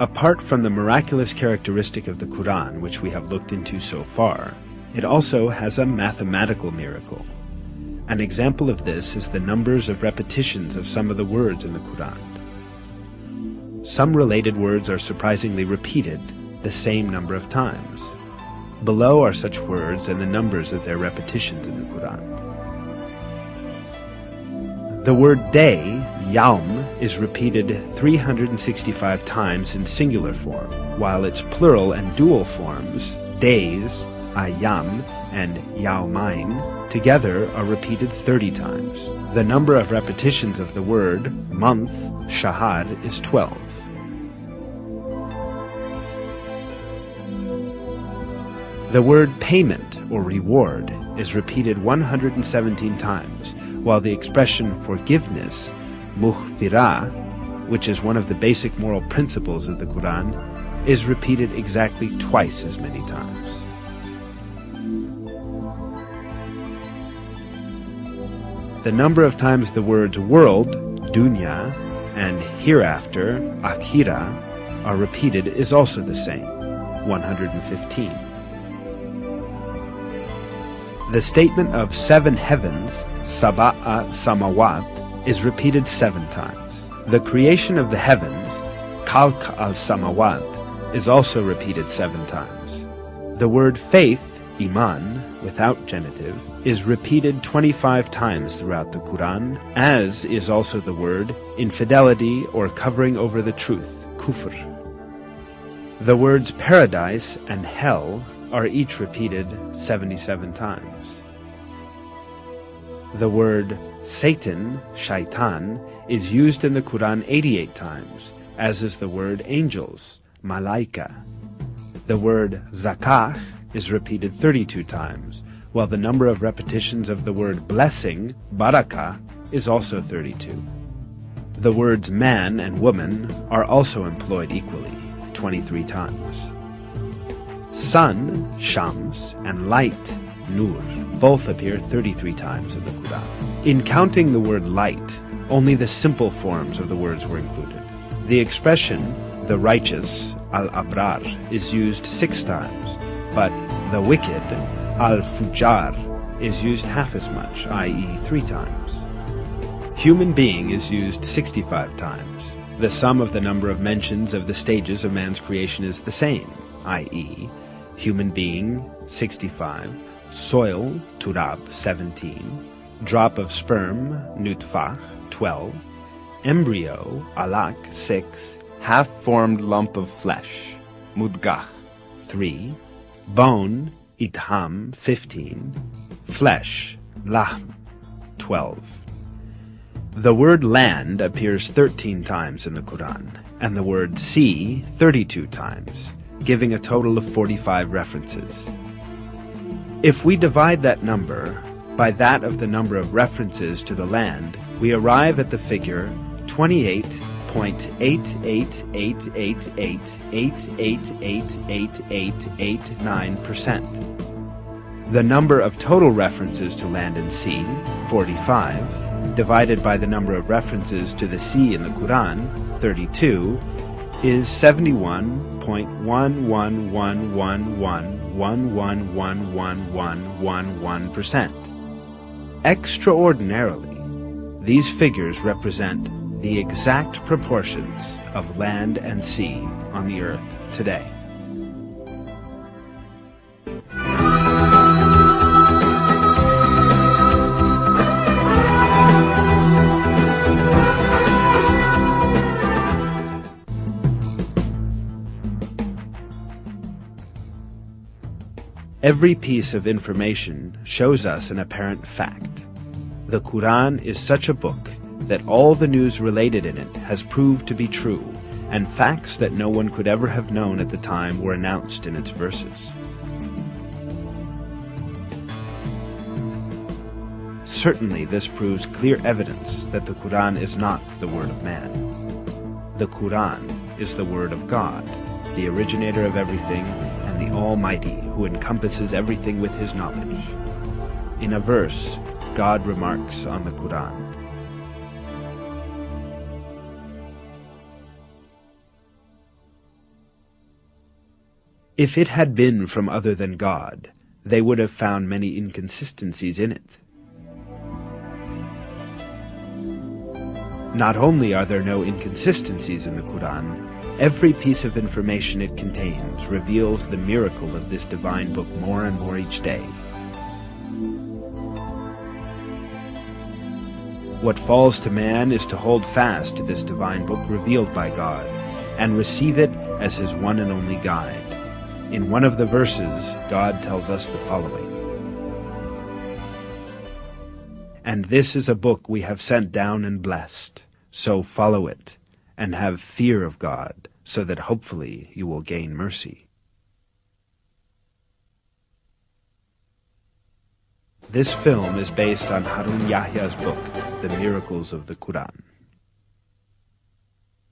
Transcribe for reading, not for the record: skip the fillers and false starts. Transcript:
Apart from the miraculous characteristic of the Quran, which we have looked into so far, it also has a mathematical miracle. An example of this is the numbers of repetitions of some of the words in the Quran. Some related words are surprisingly repeated the same number of times. Below are such words and the numbers of their repetitions in the Quran. The word day, yaum, is repeated 365 times in singular form, while its plural and dual forms, days, ayam, and yaumain, together are repeated 30 times. The number of repetitions of the word month, shahad, is 12. The word payment or reward is repeated 117 times, while the expression forgiveness, mughfirah, which is one of the basic moral principles of the Quran, is repeated exactly twice as many times. The number of times the words world, dunya, and hereafter, akhira, are repeated is also the same, 115. The statement of 7 heavens, sab'a samawat, is repeated 7 times. The creation of the heavens, khalq al-samawat, is also repeated 7 times. The word faith, iman, without genitive, is repeated 25 times throughout the Quran, as is also the word infidelity or covering over the truth, kufr. The words paradise and hell are each repeated 77 times. The word Satan, shaitan, is used in the Quran 88 times, as is the word angels, malaika. The word zakah is repeated 32 times, while the number of repetitions of the word blessing, barakah, is also 32. The words man and woman are also employed equally, 23 times. Sun, shams, and light, nur, both appear 33 times in the Quran. In counting the word light, only the simple forms of the words were included. The expression, the righteous, al-abrar, is used 6 times, but the wicked, al-fujar, is used half as much, i.e. 3 times. Human being is used 65 times. The sum of the number of mentions of the stages of man's creation is the same, i.e. human being, 65, soil, turab, 17, drop of sperm, nutfah, 12, embryo, alaq, 6, half-formed lump of flesh, mudgah, 3, bone, idham, 15, flesh, lahm, 12. The word land appears 13 times in the Quran, and the word sea 32 times, giving a total of 45 references. If we divide that number by that of the number of references to the land, we arrive at the figure 28.88888888889%. The number of total references to land and sea, 45, divided by the number of references to the sea in the Quran, 32, is 71.1111111111%. Extraordinarily, these figures represent the exact proportions of land and sea on the earth today. Every piece of information shows us an apparent fact. The Quran is such a book that all the news related in it has proved to be true, and facts that no one could ever have known at the time were announced in its verses. Certainly this proves clear evidence that the Quran is not the word of man. The Quran is the word of God, the originator of everything, and the Almighty, who encompasses everything with His knowledge. In a verse, God remarks on the Quran, If it had been from other than God, they would have found many inconsistencies in it. Not only are there no inconsistencies in the Quran, every piece of information it contains reveals the miracle of this divine book more and more each day. What falls to man is to hold fast to this divine book revealed by God, and receive it as his one and only guide. In one of the verses, God tells us the following: "And this is a book we have sent down and blessed, so follow it, and have fear of God, so that hopefully you will gain mercy." This film is based on Harun Yahya's book, The Miracles of the Quran.